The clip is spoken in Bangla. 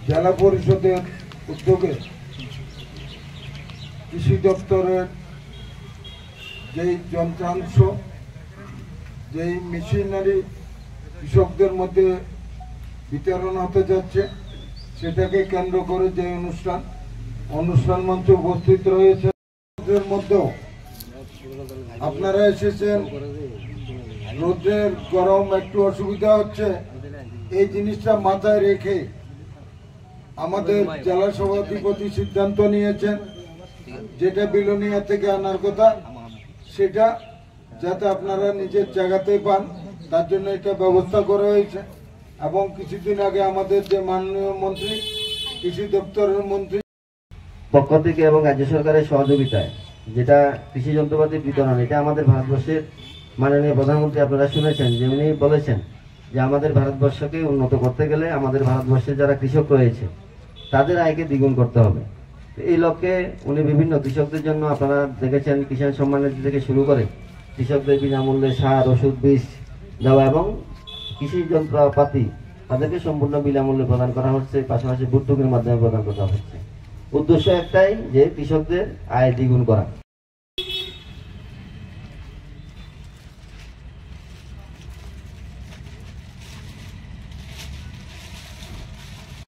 জেলা পরিষদের উদ্যোগে কৃষি দপ্তরের যেই যন্ত্রাংশ যেই মেশিনারি কৃষকদের মধ্যে বিতরণ হতে যাচ্ছে সেটাকে কেন্দ্র করে যে অনুষ্ঠান মঞ্চে উপস্থিত রয়েছে এর মধ্যেও আপনারা এসেছেন, রোদের গরম একটু অসুবিধা হচ্ছে, এই জিনিসটা মাথায় রেখে আমাদের জেলা সভাধিপতি সিদ্ধান্ত নিয়েছেন যেটা বিলোনিয়া থেকে আনার কথা সেটা যাতে আপনারা নিজের জায়গাতেই পান তার জন্য এটা ব্যবস্থা করা হয়েছে। এবং কিছুদিন আগে আমাদের যে মাননীয় মন্ত্রী কৃষি দপ্তরের মন্ত্রী পক্ষ থেকে এবং রাজ্য সরকারের সহযোগিতায় যেটা কৃষি যন্ত্রপাতি বিতরণ, এটা আমাদের ভারতবর্ষের মাননীয় প্রধানমন্ত্রী আপনারা শুনেছেন যে উনি বলেছেন যে আমাদের ভারতবর্ষকে উন্নত করতে গেলে আমাদের ভারতবর্ষে যারা কৃষক রয়েছে তাদের আয়কে দ্বিগুণ করতে হবে। এই লক্ষ্যে উনি বিভিন্ন কৃষকদের জন্য আপনারা দেখেছেন কিষাণ সম্মান নিধি থেকে শুরু করে কৃষকদের বিনামূল্যে সার, ওষুধ, বীজ দেওয়া এবং কৃষি যন্ত্রপাতি তাদেরকে সম্পূর্ণ বিনামূল্যে প্রদান করা হচ্ছে, পাশাপাশি ভর্তুকির মাধ্যমে প্রদান করা হচ্ছে। উদ্দেশ্য একটাই যে কৃষকদের আয় দ্বিগুণ করা।